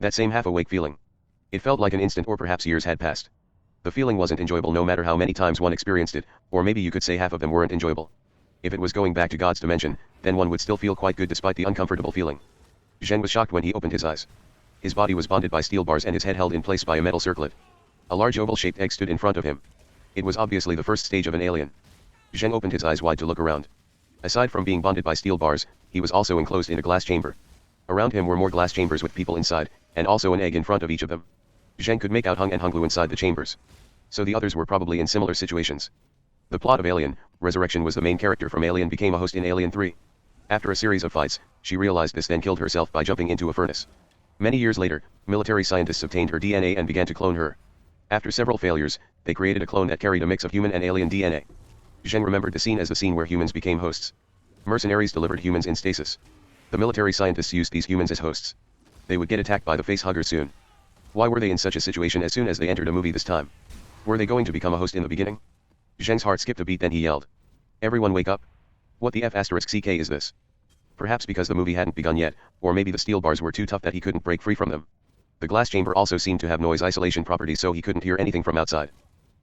That same half-awake feeling. It felt like an instant or perhaps years had passed. The feeling wasn't enjoyable no matter how many times one experienced it, or maybe you could say half of them weren't enjoyable. If it was going back to God's dimension, then one would still feel quite good despite the uncomfortable feeling. Zheng was shocked when he opened his eyes. His body was bonded by steel bars and his head held in place by a metal circlet. A large oval-shaped egg stood in front of him. It was obviously the first stage of an alien. Zheng opened his eyes wide to look around. Aside from being bonded by steel bars, he was also enclosed in a glass chamber. Around him were more glass chambers with people inside, and also an egg in front of each of them. Zheng could make out Hung and Hunglu inside the chambers. So the others were probably in similar situations. The plot of Alien Resurrection was the main character from Alien became a host in Alien 3. After a series of fights, she realized this then killed herself by jumping into a furnace. Many years later, military scientists obtained her DNA and began to clone her. After several failures, they created a clone that carried a mix of human and alien DNA. Zheng remembered the scene as the scene where humans became hosts. Mercenaries delivered humans in stasis. The military scientists used these humans as hosts. They would get attacked by the facehuggers soon. Why were they in such a situation as soon as they entered a movie this time? Were they going to become a host in the beginning? Zheng's heart skipped a beat, then he yelled. Everyone wake up. What the F***ck is this? Perhaps because the movie hadn't begun yet, or maybe the steel bars were too tough that he couldn't break free from them. The glass chamber also seemed to have noise isolation properties, so he couldn't hear anything from outside.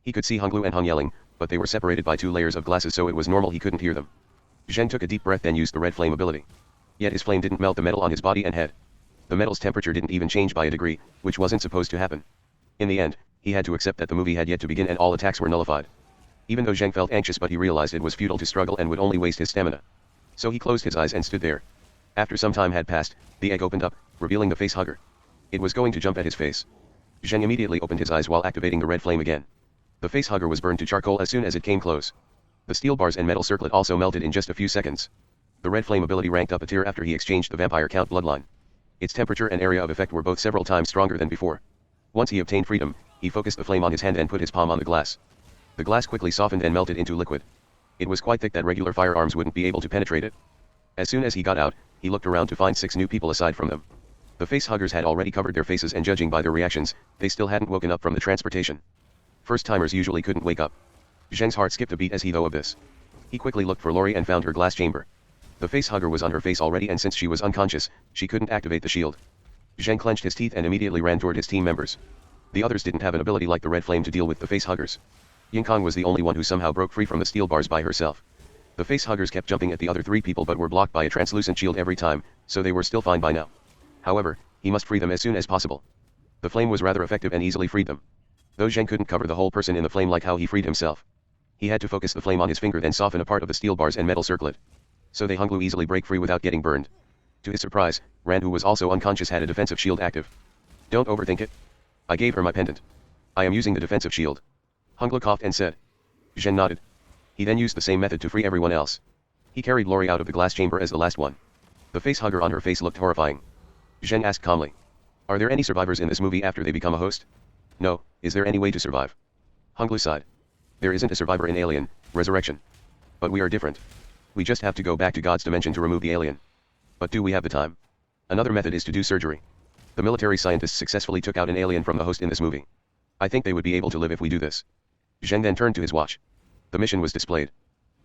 He could see Hunglu and Hung yelling, but they were separated by 2 layers of glasses, so it was normal he couldn't hear them. Zheng took a deep breath, then used the red flame ability. Yet his flame didn't melt the metal on his body and head. The metal's temperature didn't even change by a degree, which wasn't supposed to happen. In the end, he had to accept that the movie had yet to begin and all attacks were nullified. Even though Zheng felt anxious, but he realized it was futile to struggle and would only waste his stamina. So he closed his eyes and stood there. After some time had passed, the egg opened up, revealing the facehugger. It was going to jump at his face. Zheng immediately opened his eyes while activating the red flame again. The facehugger was burned to charcoal as soon as it came close. The steel bars and metal circlet also melted in just a few seconds. The red flame ability ranked up a tier after he exchanged the vampire count bloodline. Its temperature and area of effect were both several times stronger than before. Once he obtained freedom, he focused the flame on his hand and put his palm on the glass. The glass quickly softened and melted into liquid. It was quite thick that regular firearms wouldn't be able to penetrate it. As soon as he got out, he looked around to find 6 new people aside from them. The facehuggers had already covered their faces, and judging by their reactions, they still hadn't woken up from the transportation. First-timers usually couldn't wake up. Zheng's heart skipped a beat as he thought of this. He quickly looked for Lori and found her glass chamber. The facehugger was on her face already, and since she was unconscious, she couldn't activate the shield. Zheng clenched his teeth and immediately ran toward his team members. The others didn't have an ability like the red flame to deal with the facehuggers. Yingkong was the only one who somehow broke free from the steel bars by herself. The facehuggers kept jumping at the other 3 people but were blocked by a translucent shield every time, so they were still fine by now. However, he must free them as soon as possible. The flame was rather effective and easily freed them. Though Zheng couldn't cover the whole person in the flame like how he freed himself. He had to focus the flame on his finger, then soften a part of the steel bars and metal circlet. So they Hunglu easily break free without getting burned. To his surprise, Ran, who was also unconscious, had a defensive shield active. Don't overthink it. I gave her my pendant. I am using the defensive shield. Hunglu coughed and said. Zheng nodded. He then used the same method to free everyone else. He carried Lori out of the glass chamber as the last one. The facehugger on her face looked horrifying. Zheng asked calmly. Are there any survivors in this movie after they become a host? No. Is there any way to survive? Hunglu sighed. There isn't a survivor in Alien Resurrection. But we are different. We just have to go back to God's dimension to remove the alien. But do we have the time? Another method is to do surgery. The military scientists successfully took out an alien from the host in this movie. I think they would be able to live if we do this. Zheng then turned to his watch. The mission was displayed.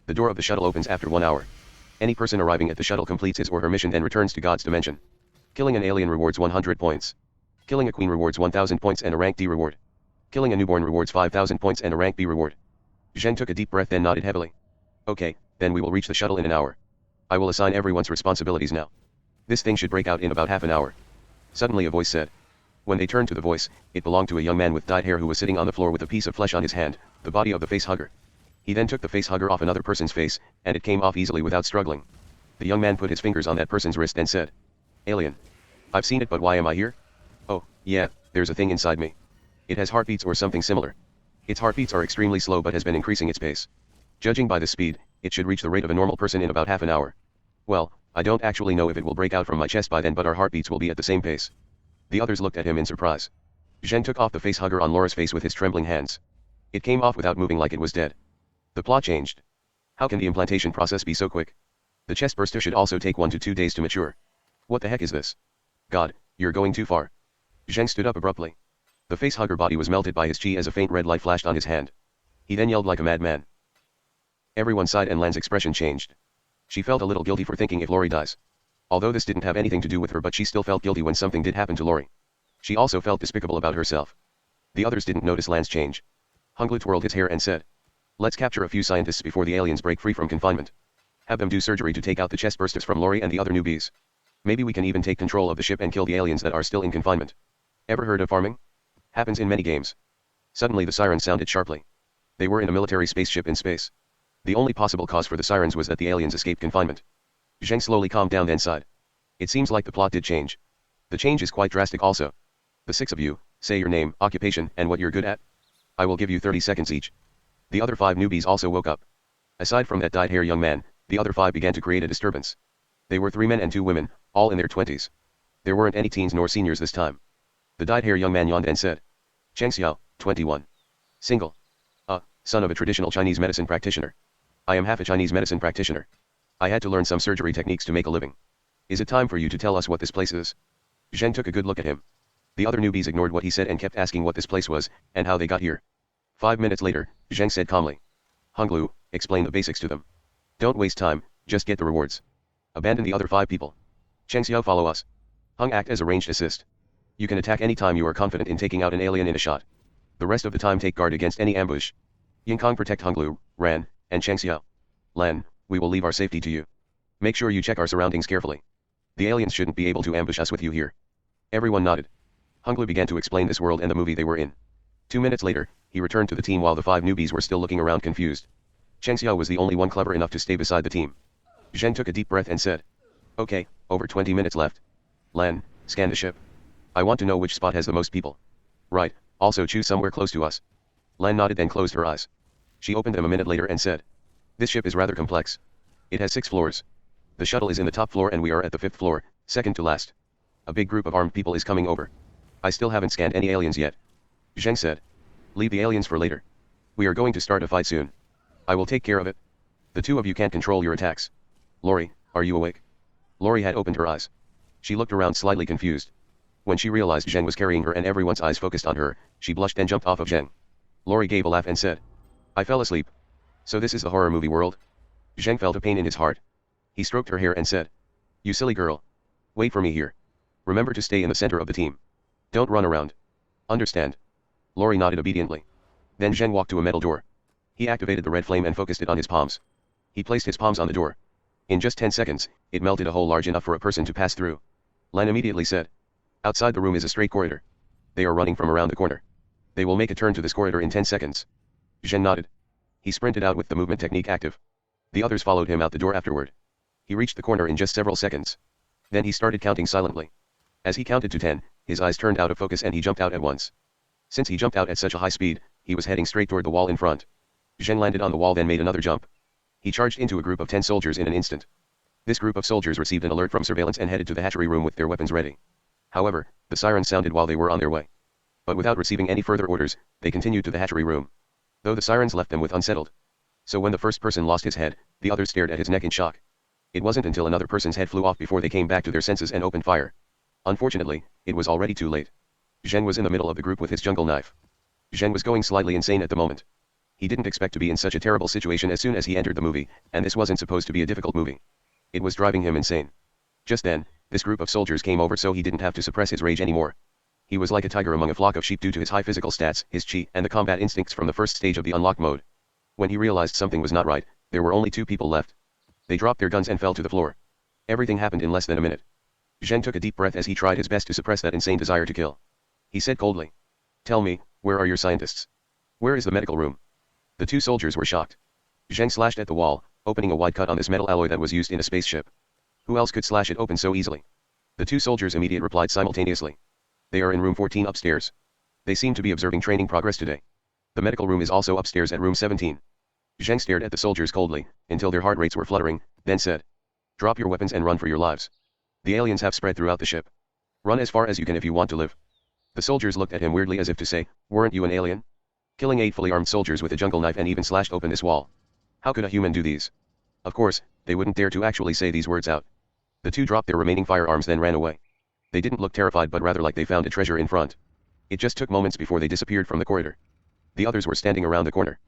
The door of the shuttle opens after 1 hour. Any person arriving at the shuttle completes his or her mission and returns to God's dimension. Killing an alien rewards 100 points. Killing a queen rewards 1000 points and a rank D reward. Killing a newborn rewards 5000 points and a rank B reward. Zheng took a deep breath, then nodded heavily. Okay, then we will reach the shuttle in an hour. I will assign everyone's responsibilities now. This thing should break out in about half an hour. Suddenly a voice said. When they turned to the voice, it belonged to a young man with dyed hair who was sitting on the floor with a piece of flesh on his hand, the body of the facehugger. He then took the facehugger off another person's face, and it came off easily without struggling. The young man put his fingers on that person's wrist and said. Alien. I've seen it, but why am I here? Oh, yeah, there's a thing inside me. It has heartbeats or something similar. Its heartbeats are extremely slow but has been increasing its pace. Judging by the speed, it should reach the rate of a normal person in about half an hour. Well, I don't actually know if it will break out from my chest by then, but our heartbeats will be at the same pace. The others looked at him in surprise. Zheng took off the facehugger on Laura's face with his trembling hands. It came off without moving, like it was dead. The plot changed. How can the implantation process be so quick? The chest burster should also take 1 to 2 days to mature. What the heck is this? God, you're going too far. Zheng stood up abruptly. The facehugger body was melted by his chi as a faint red light flashed on his hand. He then yelled like a madman. Everyone sighed and Lan's expression changed. She felt a little guilty for thinking if Lori dies. Although this didn't have anything to do with her, but she still felt guilty when something did happen to Lori. She also felt despicable about herself. The others didn't notice Lan's change. Hunglu twirled his hair and said, "Let's capture a few scientists before the aliens break free from confinement. Have them do surgery to take out the chest bursters from Lori and the other newbies. Maybe we can even take control of the ship and kill the aliens that are still in confinement. Ever heard of farming? Happens in many games." Suddenly the sirens sounded sharply. They were in a military spaceship in space. The only possible cause for the sirens was that the aliens escaped confinement. Zheng slowly calmed down then sighed. It seems like the plot did change. The change is quite drastic also. The 6 of you, say your name, occupation, and what you're good at. I will give you 30 seconds each. The other 5 newbies also woke up. Aside from that dyed-hair young man, the other 5 began to create a disturbance. They were 3 men and 2 women, all in their 20s. There weren't any teens nor seniors this time. The dyed-hair young man yawned and said, "Cheng Xiao, 21. Single. Son of a traditional Chinese medicine practitioner. I am half a Chinese medicine practitioner. I had to learn some surgery techniques to make a living. Is it time for you to tell us what this place is?" Zheng took a good look at him. The other newbies ignored what he said and kept asking what this place was, and how they got here. 5 minutes later, Zheng said calmly, "Hunglu, explain the basics to them. Don't waste time, just get the rewards. Abandon the other 5 people. Cheng Xiao, follow us. Hung, act as a ranged assist. You can attack any time you are confident in taking out an alien in a shot. The rest of the time take guard against any ambush. Yinkong, protect Hunglu, Ran, and Cheng Xiao. Lan, we will leave our safety to you. Make sure you check our surroundings carefully. The aliens shouldn't be able to ambush us with you here." Everyone nodded. Hunglu began to explain this world and the movie they were in. 2 minutes later, he returned to the team while the 5 newbies were still looking around confused. Cheng Xiao was the only one clever enough to stay beside the team. Zheng took a deep breath and said, "Okay, over 20 minutes left. Lan, scan the ship. I want to know which spot has the most people. Right, also choose somewhere close to us." Lan nodded and closed her eyes. She opened them a minute later and said, "This ship is rather complex. It has 6 floors. The shuttle is in the top floor and we are at the 5th floor, second to last. A big group of armed people is coming over. I still haven't scanned any aliens yet." Zheng said, "Leave the aliens for later. We are going to start a fight soon. I will take care of it. The 2 of you can't control your attacks. Lori, are you awake?" Lori had opened her eyes. She looked around slightly confused. When she realized Zheng was carrying her and everyone's eyes focused on her, she blushed and jumped off of Zheng. Lori gave a laugh and said, "I fell asleep. So this is the horror movie world?" Zheng felt a pain in his heart. He stroked her hair and said, "You silly girl. Wait for me here. Remember to stay in the center of the team. Don't run around. Understand?" Lori nodded obediently. Then Zheng walked to a metal door. He activated the red flame and focused it on his palms. He placed his palms on the door. In just 10 seconds, it melted a hole large enough for a person to pass through. Lan immediately said, "Outside the room is a straight corridor. They are running from around the corner. They will make a turn to this corridor in 10 seconds. Zheng nodded. He sprinted out with the movement technique active. The others followed him out the door afterward. He reached the corner in just several seconds. Then he started counting silently. As he counted to 10, his eyes turned out of focus and he jumped out at once. Since he jumped out at such a high speed, he was heading straight toward the wall in front. Zheng landed on the wall then made another jump. He charged into a group of 10 soldiers in an instant. This group of soldiers received an alert from surveillance and headed to the hatchery room with their weapons ready. However, the sirens sounded while they were on their way. But without receiving any further orders, they continued to the hatchery room. Though the sirens left them with unsettled. So when the first person lost his head, the others stared at his neck in shock. It wasn't until another person's head flew off before they came back to their senses and opened fire. Unfortunately, it was already too late. Zheng was in the middle of the group with his jungle knife. Zheng was going slightly insane at the moment. He didn't expect to be in such a terrible situation as soon as he entered the movie, and this wasn't supposed to be a difficult movie. It was driving him insane. Just then, this group of soldiers came over so he didn't have to suppress his rage anymore. He was like a tiger among a flock of sheep due to his high physical stats, his chi, and the combat instincts from the first stage of the unlock mode. When he realized something was not right, there were only 2 people left. They dropped their guns and fell to the floor. Everything happened in less than a minute. Zheng took a deep breath as he tried his best to suppress that insane desire to kill. He said coldly, "Tell me, where are your scientists? Where is the medical room?" The 2 soldiers were shocked. Zheng slashed at the wall, opening a wide cut on this metal alloy that was used in a spaceship. Who else could slash it open so easily? The 2 soldiers immediately replied simultaneously. "They are in room 14 upstairs. They seem to be observing training progress today. The medical room is also upstairs at room 17. Zheng stared at the soldiers coldly, until their heart rates were fluttering, then said, "Drop your weapons and run for your lives. The aliens have spread throughout the ship. Run as far as you can if you want to live." The soldiers looked at him weirdly as if to say, "Weren't you an alien? Killing 8 fully armed soldiers with a jungle knife and even slashed open this wall. How could a human do these?" Of course, they wouldn't dare to actually say these words out. The 2 dropped their remaining firearms then ran away. They didn't look terrified but rather like they found a treasure in front. It just took moments before they disappeared from the corridor. The others were standing around the corner.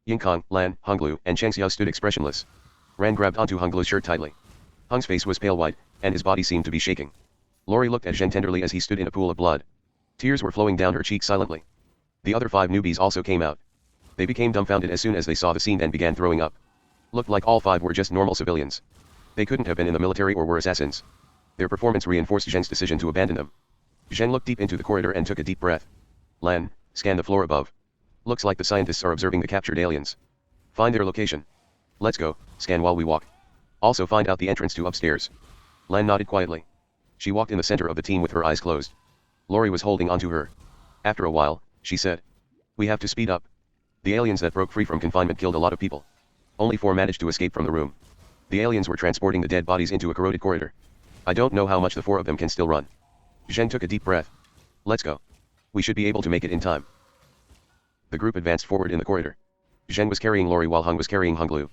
Yinkong, Lan, Hunglu, and Cheng Xiao stood expressionless. Ran grabbed onto Hunglu's shirt tightly. Hung's face was pale white, and his body seemed to be shaking. Lori looked at Zheng tenderly as he stood in a pool of blood. Tears were flowing down her cheeks silently. The other 5 newbies also came out. They became dumbfounded as soon as they saw the scene and began throwing up. Looked like all 5 were just normal civilians. They couldn't have been in the military or were assassins. Their performance reinforced Zheng's decision to abandon them. Zheng looked deep into the corridor and took a deep breath. Lan, scan the floor above. Looks like the scientists are observing the captured aliens. Find their location. Let's go, scan while we walk. Also find out the entrance to upstairs. Lan nodded quietly. She walked in the center of the team with her eyes closed. Lori was holding onto her. After a while, she said. We have to speed up. The aliens that broke free from confinement killed a lot of people. Only 4 managed to escape from the room. The aliens were transporting the dead bodies into a corroded corridor. I don't know how much the 4 of them can still run. Zheng took a deep breath. Let's go. We should be able to make it in time. The group advanced forward in the corridor. Zheng was carrying Lori while Hung was carrying Hunglu.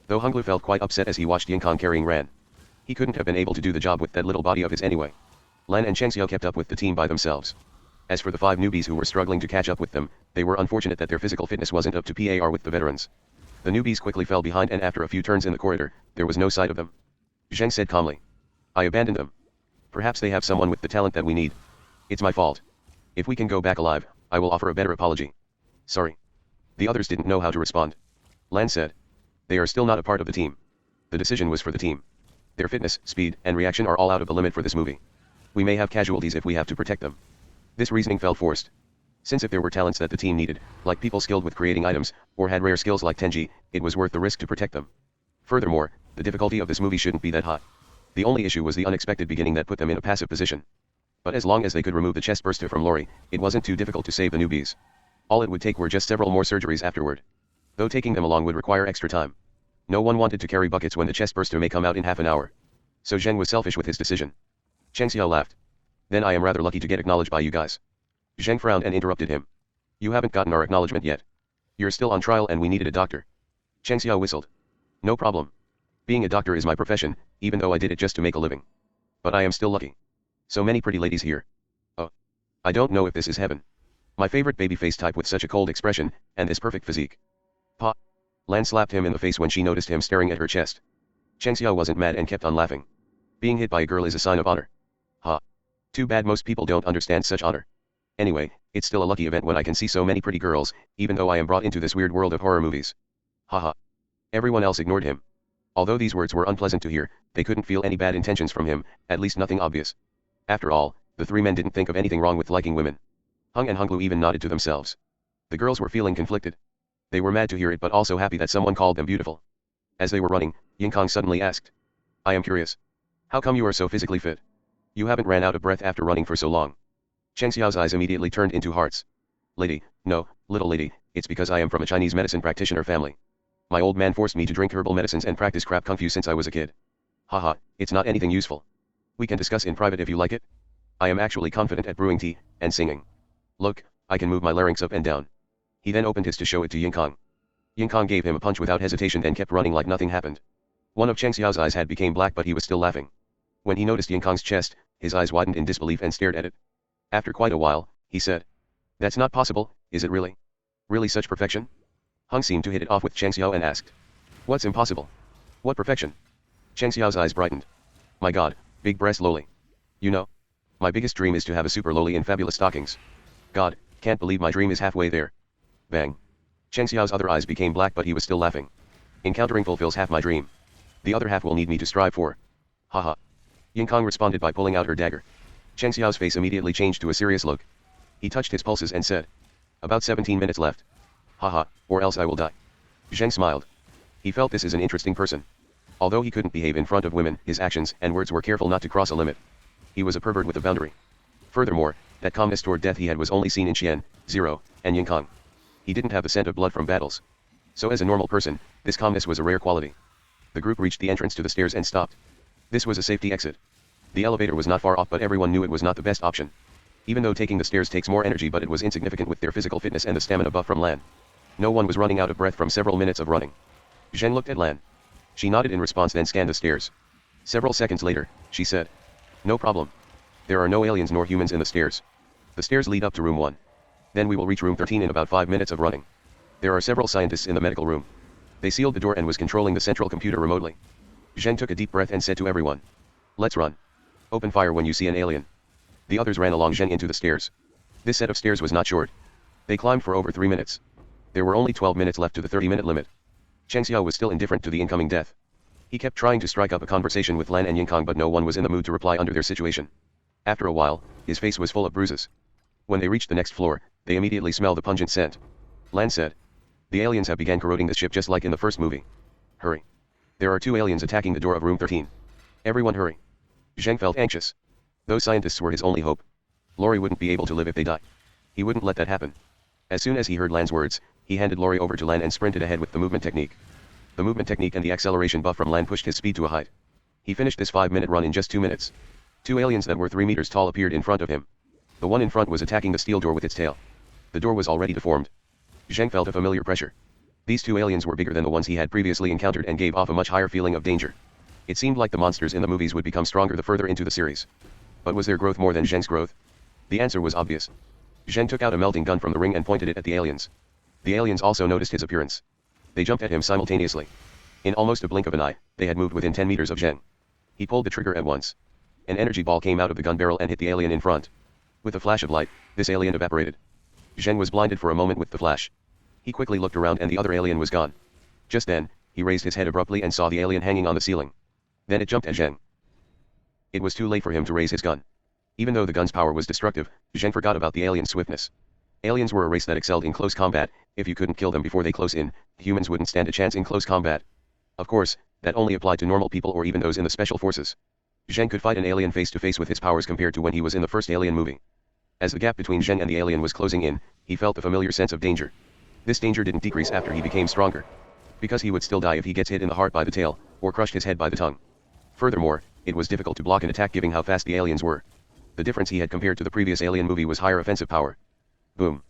Though Hunglu felt quite upset as he watched Yingkang carrying Ran. He couldn't have been able to do the job with that little body of his anyway. Lan and Chengxiao kept up with the team by themselves. As for the 5 newbies who were struggling to catch up with them, they were unfortunate that their physical fitness wasn't up to par with the veterans. The newbies quickly fell behind and after a few turns in the corridor, there was no sight of them. Zheng said calmly. I abandoned them. Perhaps they have someone with the talent that we need. It's my fault. If we can go back alive, I will offer a better apology. Sorry. The others didn't know how to respond. Lan said. They are still not a part of the team. The decision was for the team. Their fitness, speed, and reaction are all out of the limit for this movie. We may have casualties if we have to protect them. This reasoning felt forced. Since if there were talents that the team needed, like people skilled with creating items, or had rare skills like Tenji, it was worth the risk to protect them. Furthermore, the difficulty of this movie shouldn't be that high. The only issue was the unexpected beginning that put them in a passive position. But as long as they could remove the chest burster from Lori, it wasn't too difficult to save the newbies. All it would take were just several more surgeries afterward. Though taking them along would require extra time. No one wanted to carry buckets when the chest burster may come out in half an hour. So Zheng was selfish with his decision. Chengxiao laughed. Then I am rather lucky to get acknowledged by you guys. Zheng frowned and interrupted him. You haven't gotten our acknowledgement yet. You're still on trial and we needed a doctor. Chengxiao whistled. No problem. Being a doctor is my profession, even though I did it just to make a living. But I am still lucky. So many pretty ladies here. Oh. I don't know if this is heaven. My favorite babyface type with such a cold expression, and this perfect physique. Pa. Lan slapped him in the face when she noticed him staring at her chest. Chengxiao wasn't mad and kept on laughing. Being hit by a girl is a sign of honor. Ha. Too bad most people don't understand such honor. Anyway, it's still a lucky event when I can see so many pretty girls, even though I am brought into this weird world of horror movies. Haha. Everyone else ignored him. Although these words were unpleasant to hear, they couldn't feel any bad intentions from him, at least nothing obvious. After all, the 3 men didn't think of anything wrong with liking women. Hung and Hunglu even nodded to themselves. The girls were feeling conflicted. They were mad to hear it but also happy that someone called them beautiful. As they were running, Yingkang suddenly asked. I am curious. How come you are so physically fit? You haven't ran out of breath after running for so long. Chengxiao's eyes immediately turned into hearts. Lady, no, little lady, it's because I am from a Chinese medicine practitioner family. My old man forced me to drink herbal medicines and practice crap kung fu since I was a kid. Haha, it's not anything useful. We can discuss in private if you like it. I am actually confident at brewing tea, and singing. Look, I can move my larynx up and down. He then opened his to show it to Yingkang. Yingkang gave him a punch without hesitation and kept running like nothing happened. One of Chengxiao's eyes had become black but he was still laughing. When he noticed Yingkang's chest, his eyes widened in disbelief and stared at it. After quite a while, he said. That's not possible, is it really? Really such perfection? Hung seemed to hit it off with Chengxiao and asked. What's impossible? What perfection? Chengxiao's eyes brightened. My god, big breast loli. You know? My biggest dream is to have a super loli in fabulous stockings. God, can't believe my dream is halfway there. Bang. Chengxiao's other eyes became black but he was still laughing. Encountering fulfills half my dream. The other half will need me to strive for. Haha. Yingkang responded by pulling out her dagger. Chengxiao's face immediately changed to a serious look. He touched his pulses and said. About 17 minutes left. Haha, or else I will die. Zheng smiled. He felt this is an interesting person. Although he couldn't behave in front of women, his actions and words were careful not to cross a limit. He was a pervert with a boundary. Furthermore, that calmness toward death he had was only seen in Xian, Zero, and Yingkang. He didn't have the scent of blood from battles. So as a normal person, this calmness was a rare quality. The group reached the entrance to the stairs and stopped. This was a safety exit. The elevator was not far off but everyone knew it was not the best option. Even though taking the stairs takes more energy but it was insignificant with their physical fitness and the stamina buff from Lan. No one was running out of breath from several minutes of running. Zheng looked at Lan. She nodded in response then scanned the stairs. Several seconds later, she said. No problem. There are no aliens nor humans in the stairs. The stairs lead up to room 1. Then we will reach room 13 in about 5 minutes of running. There are several scientists in the medical room. They sealed the door and was controlling the central computer remotely. Zheng took a deep breath and said to everyone. Let's run. Open fire when you see an alien. The others ran along Zheng into the stairs. This set of stairs was not short. They climbed for over 3 minutes. There were only 12 minutes left to the 30-minute limit. Cheng Xiao was still indifferent to the incoming death. He kept trying to strike up a conversation with Lan and Yingkong, but no one was in the mood to reply under their situation. After a while, his face was full of bruises. When they reached the next floor, they immediately smelled the pungent scent. Lan said, "The aliens have begun corroding the ship just like in the first movie. Hurry. There are 2 aliens attacking the door of room 13. Everyone hurry." Zheng felt anxious. Those scientists were his only hope. Lori wouldn't be able to live if they die. He wouldn't let that happen. As soon as he heard Lan's words, he handed Lori over to Lan and sprinted ahead with the movement technique. The movement technique and the acceleration buff from Lan pushed his speed to a height. He finished this 5-minute run in just 2 minutes. 2 aliens that were 3 meters tall appeared in front of him. The one in front was attacking the steel door with its tail. The door was already deformed. Zheng felt a familiar pressure. These 2 aliens were bigger than the ones he had previously encountered and gave off a much higher feeling of danger. It seemed like the monsters in the movies would become stronger the further into the series. But was their growth more than Zheng's growth? The answer was obvious. Zheng took out a melting gun from the ring and pointed it at the aliens. The aliens also noticed his appearance. They jumped at him simultaneously. In almost a blink of an eye, they had moved within 10 meters of Zheng. He pulled the trigger at once. An energy ball came out of the gun barrel and hit the alien in front. With a flash of light, this alien evaporated. Zheng was blinded for a moment with the flash. He quickly looked around and the other alien was gone. Just then, he raised his head abruptly and saw the alien hanging on the ceiling. Then it jumped at Zheng. It was too late for him to raise his gun. Even though the gun's power was destructive, Zheng forgot about the alien's swiftness. Aliens were a race that excelled in close combat. If you couldn't kill them before they close in, humans wouldn't stand a chance in close combat. Of course, that only applied to normal people or even those in the special forces. Zheng could fight an alien face to face with his powers compared to when he was in the first Alien movie. As the gap between Zheng and the alien was closing in, he felt a familiar sense of danger. This danger didn't decrease after he became stronger. Because he would still die if he gets hit in the heart by the tail, or crushed his head by the tongue. Furthermore, it was difficult to block an attack given how fast the aliens were. The difference he had compared to the previous Alien movie was higher offensive power. Boom.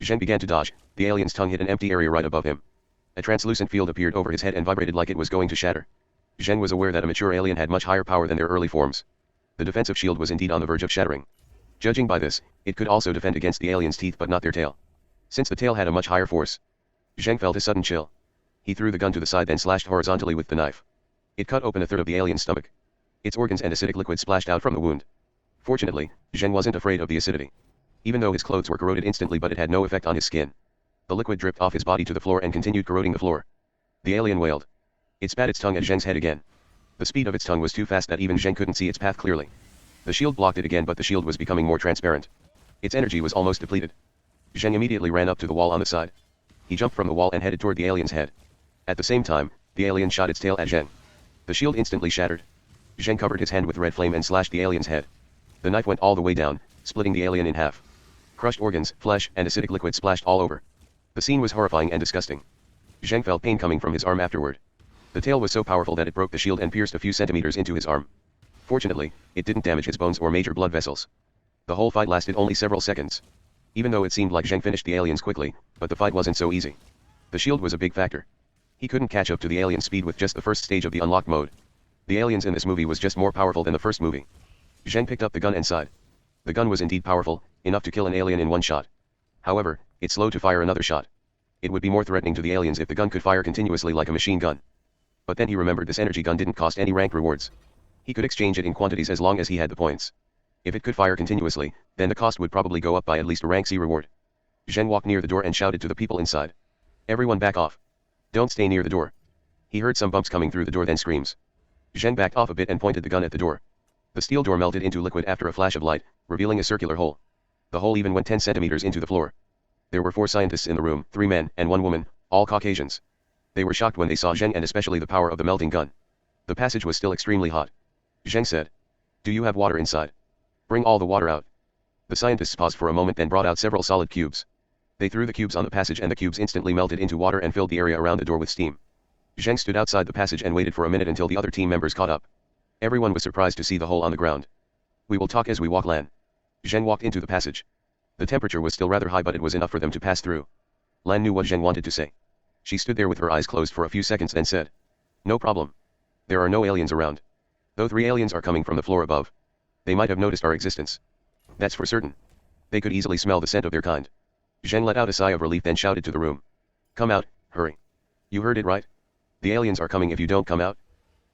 Zheng began to dodge. The alien's tongue hit an empty area right above him. A translucent field appeared over his head and vibrated like it was going to shatter. Zheng was aware that a mature alien had much higher power than their early forms. The defensive shield was indeed on the verge of shattering. Judging by this, it could also defend against the alien's teeth but not their tail. Since the tail had a much higher force. Zheng felt a sudden chill. He threw the gun to the side then slashed horizontally with the knife. It cut open a third of the alien's stomach. Its organs and acidic liquid splashed out from the wound. Fortunately, Zheng wasn't afraid of the acidity. Even though his clothes were corroded instantly, but it had no effect on his skin. The liquid dripped off his body to the floor and continued corroding the floor. The alien wailed. It spat its tongue at Zheng's head again. The speed of its tongue was too fast that even Zheng couldn't see its path clearly. The shield blocked it again, but the shield was becoming more transparent. Its energy was almost depleted. Zheng immediately ran up to the wall on the side. He jumped from the wall and headed toward the alien's head. At the same time, the alien shot its tail at Zheng. The shield instantly shattered. Zheng covered his hand with red flame and slashed the alien's head. The knife went all the way down, splitting the alien in half. Crushed organs, flesh, and acidic liquid splashed all over. The scene was horrifying and disgusting. Zheng felt pain coming from his arm afterward. The tail was so powerful that it broke the shield and pierced a few centimeters into his arm. Fortunately, it didn't damage his bones or major blood vessels. The whole fight lasted only several seconds. Even though it seemed like Zheng finished the aliens quickly, but the fight wasn't so easy. The shield was a big factor. He couldn't catch up to the alien's speed with just the first stage of the unlocked mode. The aliens in this movie was just more powerful than the first movie. Zheng picked up the gun and sighed. The gun was indeed powerful, enough to kill an alien in one shot. However, it's slow to fire another shot. It would be more threatening to the aliens if the gun could fire continuously like a machine gun. But then he remembered this energy gun didn't cost any rank rewards. He could exchange it in quantities as long as he had the points. If it could fire continuously, then the cost would probably go up by at least a rank C reward. Zheng walked near the door and shouted to the people inside. Everyone back off. Don't stay near the door. He heard some bumps coming through the door, then screams. Zheng backed off a bit and pointed the gun at the door. The steel door melted into liquid after a flash of light, revealing a circular hole. The hole even went 10 centimeters into the floor. There were 4 scientists in the room, 3 men and 1 woman, all Caucasians. They were shocked when they saw Zheng and especially the power of the melting gun. The passage was still extremely hot. Zheng said. Do you have water inside? Bring all the water out. The scientists paused for a moment then brought out several solid cubes. They threw the cubes on the passage and the cubes instantly melted into water and filled the area around the door with steam. Zheng stood outside the passage and waited for a minute until the other team members caught up. Everyone was surprised to see the hole on the ground. We will talk as we walk, Lan. Zheng walked into the passage. The temperature was still rather high, but it was enough for them to pass through. Lan knew what Zheng wanted to say. She stood there with her eyes closed for a few seconds then said. No problem. There are no aliens around. Though 3 aliens are coming from the floor above. They might have noticed our existence. That's for certain. They could easily smell the scent of their kind. Zheng let out a sigh of relief then shouted to the room. Come out, hurry. You heard it right. The aliens are coming if you don't come out.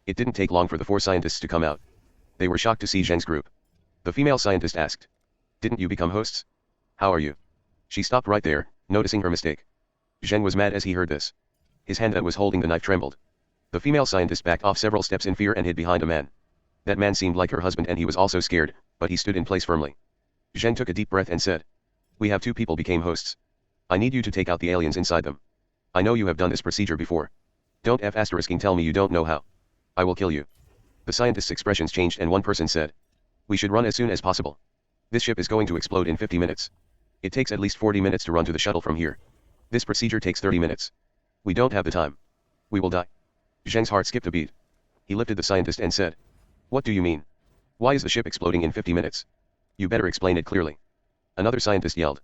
It didn't take long for the 4 scientists to come out. They were shocked to see Zheng's group. The female scientist asked. Didn't you become hosts? How are you? She stopped right there, noticing her mistake. Zheng was mad as he heard this. His hand that was holding the knife trembled. The female scientist backed off several steps in fear and hid behind a man. That man seemed like her husband and he was also scared, but he stood in place firmly. Zheng took a deep breath and said, "We have two people became hosts. I need you to take out the aliens inside them. I know you have done this procedure before. Don't tell me you don't know how. I will kill you." The scientist's expressions changed and one person said, "We should run as soon as possible. This ship is going to explode in 50 minutes. It takes at least 40 minutes to run to the shuttle from here. This procedure takes 30 minutes. We don't have the time. We will die." Zheng's heart skipped a beat. He lifted the scientist and said, "What do you mean? Why is the ship exploding in 50 minutes? You better explain it clearly." Another scientist yelled,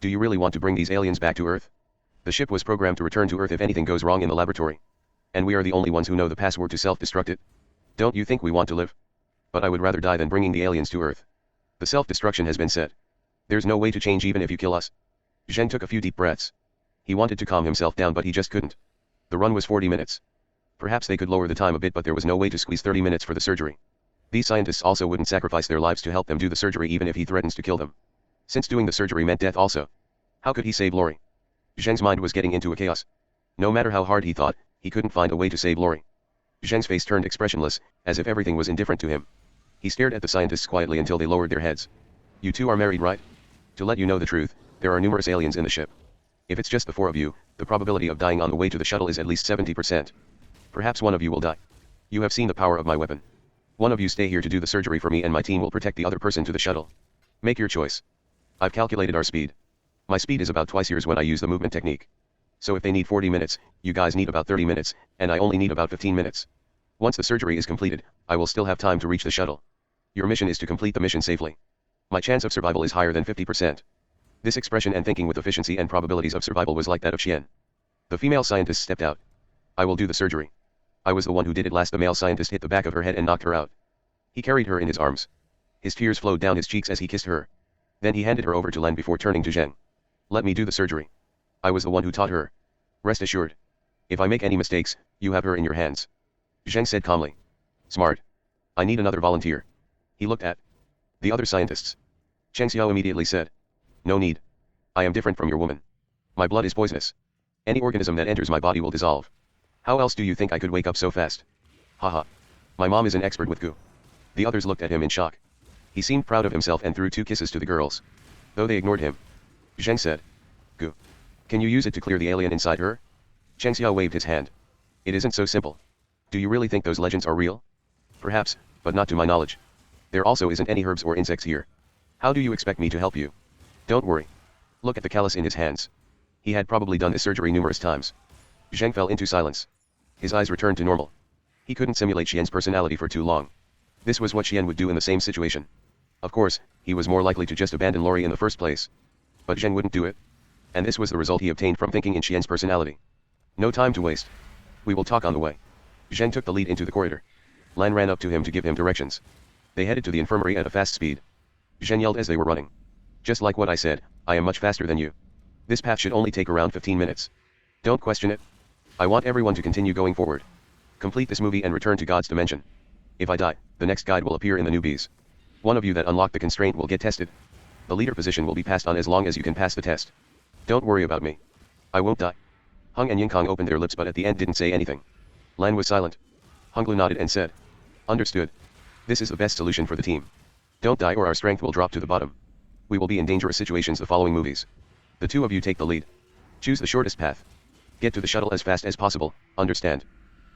"Do you really want to bring these aliens back to Earth? The ship was programmed to return to Earth if anything goes wrong in the laboratory. And we are the only ones who know the password to self-destruct it. Don't you think we want to live? But I would rather die than bringing the aliens to Earth. The self-destruction has been set. There's no way to change even if you kill us." Zheng took a few deep breaths. He wanted to calm himself down but he just couldn't. The run was 40 minutes. Perhaps they could lower the time a bit but there was no way to squeeze 30 minutes for the surgery. These scientists also wouldn't sacrifice their lives to help them do the surgery even if he threatens to kill them. Since doing the surgery meant death also. How could he save Lori? Zheng's mind was getting into a chaos. No matter how hard he thought, he couldn't find a way to save Lori. Zheng's face turned expressionless, as if everything was indifferent to him. He stared at the scientists quietly until they lowered their heads. "You two are married, right? To let you know the truth, there are numerous aliens in the ship. If it's just the four of you, the probability of dying on the way to the shuttle is at least 70%. Perhaps one of you will die. You have seen the power of my weapon. One of you stay here to do the surgery for me and my team will protect the other person to the shuttle. Make your choice. I've calculated our speed. My speed is about twice yours when I use the movement technique. So if they need 40 minutes, you guys need about 30 minutes, and I only need about 15 minutes. Once the surgery is completed, I will still have time to reach the shuttle. Your mission is to complete the mission safely. My chance of survival is higher than 50%. This expression and thinking with efficiency and probabilities of survival was like that of Xian. The female scientist stepped out. "I will do the surgery. I was the one who did it last." The male scientist hit the back of her head and knocked her out. He carried her in his arms. His tears flowed down his cheeks as he kissed her. Then he handed her over to Len before turning to Zheng. "Let me do the surgery. I was the one who taught her. Rest assured. If I make any mistakes, you have her in your hands." Zheng said calmly. "Smart. I need another volunteer." He looked at the other scientists. Cheng Xiao immediately said, "No need. I am different from your woman. My blood is poisonous. Any organism that enters my body will dissolve. How else do you think I could wake up so fast? Haha. My mom is an expert with goo." The others looked at him in shock. He seemed proud of himself and threw 2 kisses to the girls. Though they ignored him. Zheng said, "Goo. Can you use it to clear the alien inside her?" Cheng Xiao waved his hand. "It isn't so simple. Do you really think those legends are real? Perhaps, but not to my knowledge. There also isn't any herbs or insects here. How do you expect me to help you? Don't worry. Look at the callus in his hands. He had probably done this surgery numerous times." Zheng fell into silence. His eyes returned to normal. He couldn't simulate Xian's personality for too long. This was what Xian would do in the same situation. Of course, he was more likely to just abandon Lori in the first place. But Zheng wouldn't do it. And this was the result he obtained from thinking in Xian's personality. No time to waste. We will talk on the way. Zheng took the lead into the corridor. Lan ran up to him to give him directions. They headed to the infirmary at a fast speed. Zheng yelled as they were running. "Just like what I said, I am much faster than you. This path should only take around 15 minutes. Don't question it. I want everyone to continue going forward. Complete this movie and return to God's dimension. If I die, the next guide will appear in the newbies. One of you that unlocked the constraint will get tested. The leader position will be passed on as long as you can pass the test. Don't worry about me. I won't die." Hung and Yingkong opened their lips but at the end didn't say anything. Lan was silent. Hunglu nodded and said, "Understood. This is the best solution for the team. Don't die or our strength will drop to the bottom. We will be in dangerous situations the following movies. The 2 of you take the lead. Choose the shortest path. Get to the shuttle as fast as possible, understand?"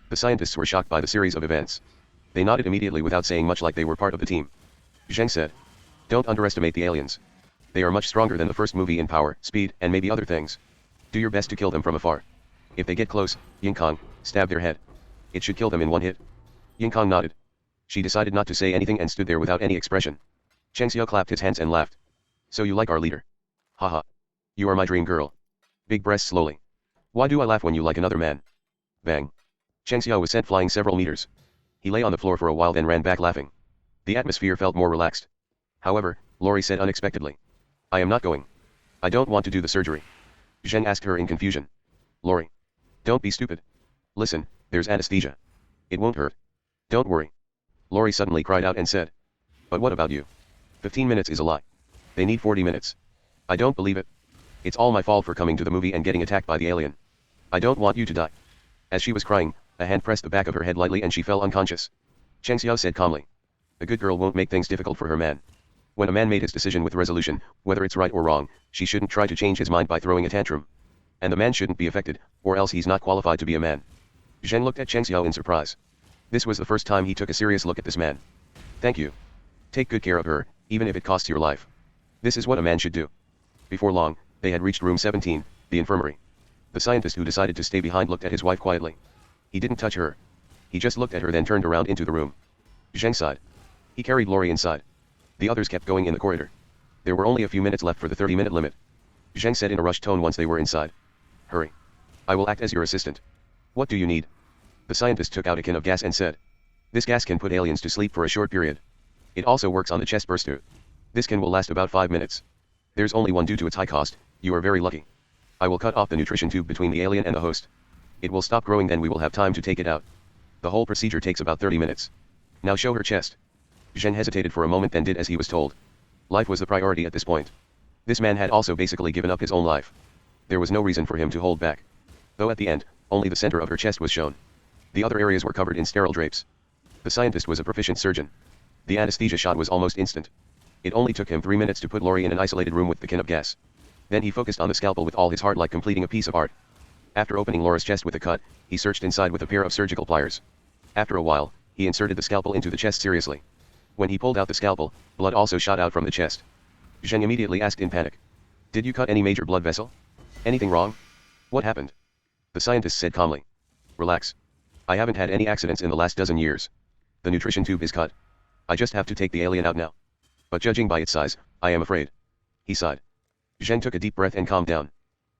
The scientists were shocked by the series of events. They nodded immediately without saying much like they were part of the team. Zheng said, "Don't underestimate the aliens. They are much stronger than the first movie in power, speed, and maybe other things. Do your best to kill them from afar. If they get close, Yingkong, stab their head. It should kill them in one hit." Yingkong nodded. She decided not to say anything and stood there without any expression. Cheng Xiao clapped his hands and laughed. "So you like our leader? Haha. You are my dream girl." Big breasts slowly. "Why do I laugh when you like another man?" Bang. Cheng Xiao was sent flying several meters. He lay on the floor for a while then ran back laughing. The atmosphere felt more relaxed. However, Lori said unexpectedly, "I am not going. I don't want to do the surgery." Zheng asked her in confusion. "Lori. Don't be stupid. Listen, there's anesthesia. It won't hurt. Don't worry." Lori suddenly cried out and said, "But what about you? 15 minutes is a lie. They need 40 minutes. I don't believe it. It's all my fault for coming to the movie and getting attacked by the alien. I don't want you to die. As she was crying, a hand pressed the back of her head lightly and she fell unconscious. Cheng Xiao said calmly. A good girl won't make things difficult for her man. When a man made his decision with resolution, whether it's right or wrong, she shouldn't try to change his mind by throwing a tantrum. And the man shouldn't be affected, or else he's not qualified to be a man. Zheng looked at Cheng Xiao in surprise. This was the first time he took a serious look at this man. Thank you. Take good care of her, even if it costs your life. This is what a man should do. Before long, they had reached room 17, the infirmary. The scientist who decided to stay behind looked at his wife quietly. He didn't touch her. He just looked at her then turned around into the room. Zheng sighed. He carried Lori inside. The others kept going in the corridor. There were only a few minutes left for the 30-minute limit. Zheng said in a rushed tone once they were inside. Hurry. I will act as your assistant. What do you need? The scientist took out a can of gas and said. This gas can put aliens to sleep for a short period. It also works on the chest burster. This can will last about 5 minutes. There's only one due to its high cost, you are very lucky. I will cut off the nutrition tube between the alien and the host. It will stop growing then we will have time to take it out. The whole procedure takes about 30 minutes. Now show her chest. Zheng hesitated for a moment then did as he was told. Life was the priority at this point. This man had also basically given up his own life. There was no reason for him to hold back. Though at the end, only the center of her chest was shown. The other areas were covered in sterile drapes. The scientist was a proficient surgeon. The anesthesia shot was almost instant. It only took him 3 minutes to put Lori in an isolated room with the can of gas. Then he focused on the scalpel with all his heart like completing a piece of art. After opening Laura's chest with a cut, he searched inside with a pair of surgical pliers. After a while, he inserted the scalpel into the chest seriously. When he pulled out the scalpel, blood also shot out from the chest. Zheng immediately asked in panic. Did you cut any major blood vessel? Anything wrong? What happened? The scientist said calmly. Relax. I haven't had any accidents in the last dozen years. The nutrition tube is cut. I just have to take the alien out now. But judging by its size, I am afraid. He sighed. Zheng took a deep breath and calmed down.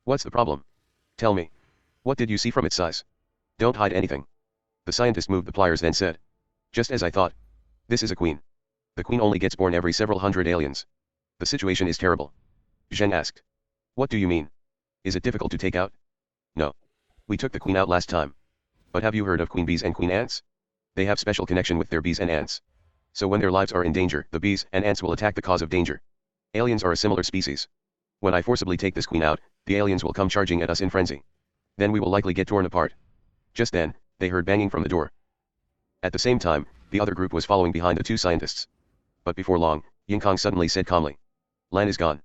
What's the problem? Tell me. What did you see from its size? Don't hide anything. The scientist moved the pliers then said. Just as I thought. This is a queen. The queen only gets born every several hundred aliens. The situation is terrible. Zheng asked. What do you mean? Is it difficult to take out? No. We took the queen out last time. But have you heard of queen bees and queen ants? They have special connection with their bees and ants. So when their lives are in danger, the bees and ants will attack the cause of danger. Aliens are a similar species. When I forcibly take this queen out, the aliens will come charging at us in frenzy. Then we will likely get torn apart. Just then, they heard banging from the door. At the same time, the other group was following behind the two scientists. But before long, Yingkong suddenly said calmly. Lan is gone.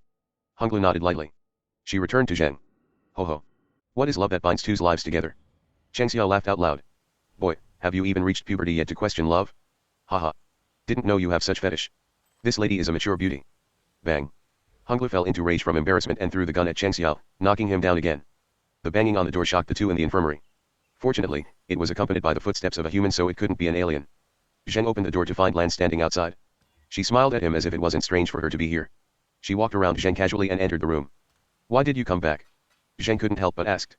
Honglu nodded lightly. She returned to Zheng. Ho ho. What is love that binds two's lives together? Cheng Xiao laughed out loud. Boy, have you even reached puberty yet to question love? Haha. Didn't know you have such fetish. This lady is a mature beauty. Bang. Honglu fell into rage from embarrassment and threw the gun at Cheng Xiao, knocking him down again. The banging on the door shocked the two in the infirmary. Fortunately, it was accompanied by the footsteps of a human so it couldn't be an alien. Zheng opened the door to find Lan standing outside. She smiled at him as if it wasn't strange for her to be here. She walked around Zheng casually and entered the room. Why did you come back? Zheng couldn't help but asked.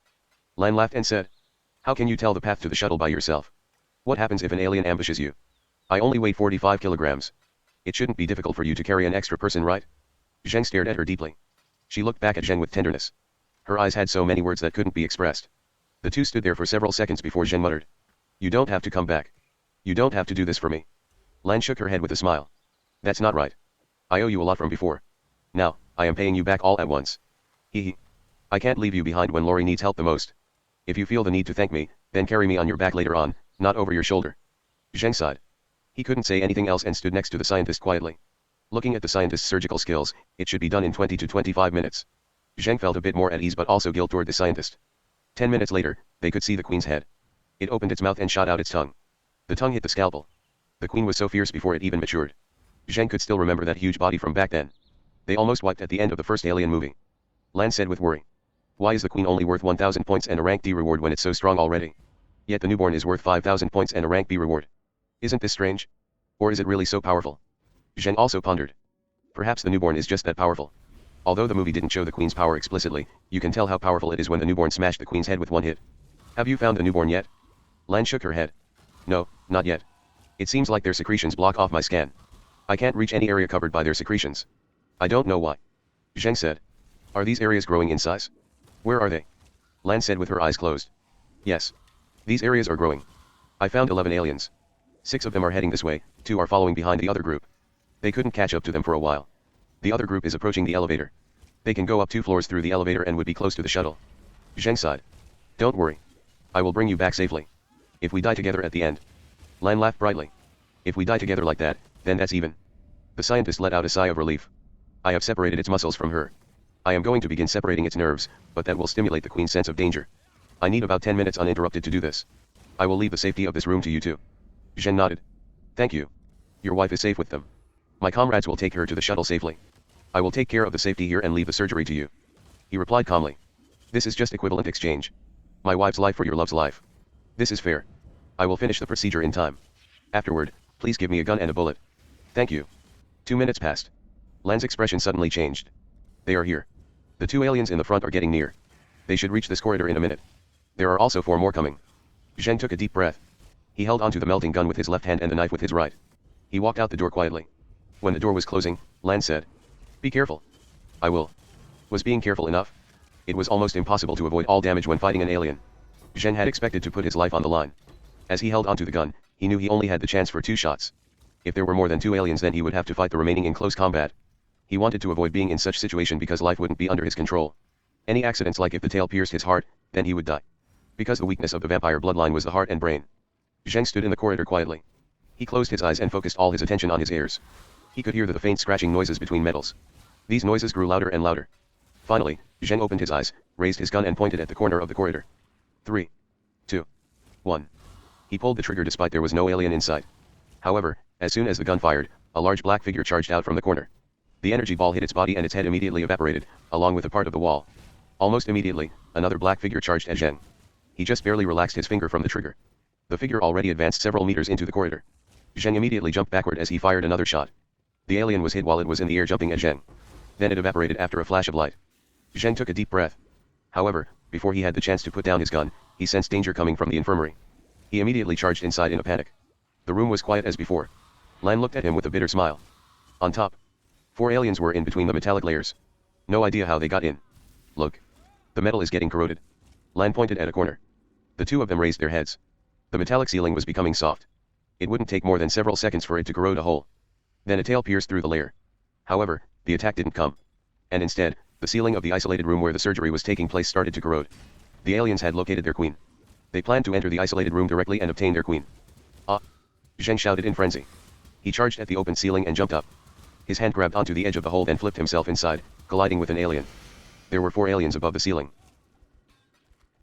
Lan laughed and said. How can you tell the path to the shuttle by yourself? What happens if an alien ambushes you? I only weigh 45 kilograms. It shouldn't be difficult for you to carry an extra person, right? Zheng stared at her deeply. She looked back at Zheng with tenderness. Her eyes had so many words that couldn't be expressed. The two stood there for several seconds before Zheng muttered. You don't have to come back. You don't have to do this for me. Lan shook her head with a smile. That's not right. I owe you a lot from before. Now, I am paying you back all at once. Hee hee. I can't leave you behind when Lori needs help the most. If you feel the need to thank me, then carry me on your back later on, not over your shoulder. Zheng sighed. He couldn't say anything else and stood next to the scientist quietly. Looking at the scientist's surgical skills, it should be done in 20 to 25 minutes. Zheng felt a bit more at ease but also guilt toward the scientist. 10 minutes later, they could see the queen's head. It opened its mouth and shot out its tongue. The tongue hit the scalpel. The queen was so fierce before it even matured. Zheng could still remember that huge body from back then. They almost wiped at the end of the first Alien movie. Lan said with worry. Why is the queen only worth 1,000 points and a rank D reward when it's so strong already? Yet the newborn is worth 5,000 points and a rank B reward. Isn't this strange? Or is it really so powerful? Zheng also pondered. Perhaps the newborn is just that powerful. Although the movie didn't show the queen's power explicitly, you can tell how powerful it is when the newborn smashed the queen's head with one hit. Have you found the newborn yet? Lan shook her head. No, not yet. It seems like their secretions block off my scan. I can't reach any area covered by their secretions. I don't know why. Zheng said. Are these areas growing in size? Where are they? Lan said with her eyes closed. Yes. These areas are growing. I found 11 aliens. 6 of them are heading this way, 2 are following behind the other group. They couldn't catch up to them for a while. The other group is approaching the elevator. They can go up 2 floors through the elevator and would be close to the shuttle. Zheng sighed. Don't worry. I will bring you back safely. If we die together at the end. Lan laughed brightly. If we die together like that, then that's even. The scientist let out a sigh of relief. I have separated its muscles from her. I am going to begin separating its nerves, but that will stimulate the queen's sense of danger. I need about 10 minutes uninterrupted to do this. I will leave the safety of this room to you too. Zheng nodded. Thank you. Your wife is safe with them. My comrades will take her to the shuttle safely. I will take care of the safety here and leave the surgery to you. He replied calmly. This is just equivalent exchange. My wife's life for your love's life. This is fair. I will finish the procedure in time. Afterward, please give me a gun and a bullet. Thank you. 2 minutes passed. Lan's expression suddenly changed. They are here. The 2 aliens in the front are getting near. They should reach this corridor in a minute. There are also 4 more coming. Zheng took a deep breath. He held onto the melting gun with his left hand and the knife with his right. He walked out the door quietly. When the door was closing, Lan said. Be careful. I will. Was being careful enough? It was almost impossible to avoid all damage when fighting an alien. Zheng had expected to put his life on the line. As he held onto the gun, he knew he only had the chance for 2 shots. If there were more than 2 aliens, then he would have to fight the remaining in close combat. He wanted to avoid being in such situation because life wouldn't be under his control. Any accidents, like if the tail pierced his heart, then he would die. Because the weakness of the vampire bloodline was the heart and brain. Zheng stood in the corridor quietly. He closed his eyes and focused all his attention on his ears. He could hear the faint scratching noises between metals. These noises grew louder and louder. Finally, Zheng opened his eyes, raised his gun and pointed at the corner of the corridor. 3, 2, 1. He pulled the trigger despite there was no alien in sight. However, as soon as the gun fired, a large black figure charged out from the corner. The energy ball hit its body and its head immediately evaporated, along with a part of the wall. Almost immediately, another black figure charged at Zheng. He just barely relaxed his finger from the trigger. The figure already advanced several meters into the corridor. Zheng immediately jumped backward as he fired another shot. The alien was hit while it was in the air jumping at Zheng. Then it evaporated after a flash of light. Zheng took a deep breath. However, before he had the chance to put down his gun, he sensed danger coming from the infirmary. He immediately charged inside in a panic. The room was quiet as before. Lan looked at him with a bitter smile. On top, 4 aliens were in between the metallic layers. No idea how they got in. Look. The metal is getting corroded. Lan pointed at a corner. The 2 of them raised their heads. The metallic ceiling was becoming soft. It wouldn't take more than several seconds for it to corrode a hole. Then a tail pierced through the layer. However, the attack didn't come. And instead, the ceiling of the isolated room where the surgery was taking place started to corrode. The aliens had located their queen. They planned to enter the isolated room directly and obtain their queen. Ah! Zheng shouted in frenzy. He charged at the open ceiling and jumped up. His hand grabbed onto the edge of the hole and flipped himself inside, colliding with an alien. There were 4 aliens above the ceiling.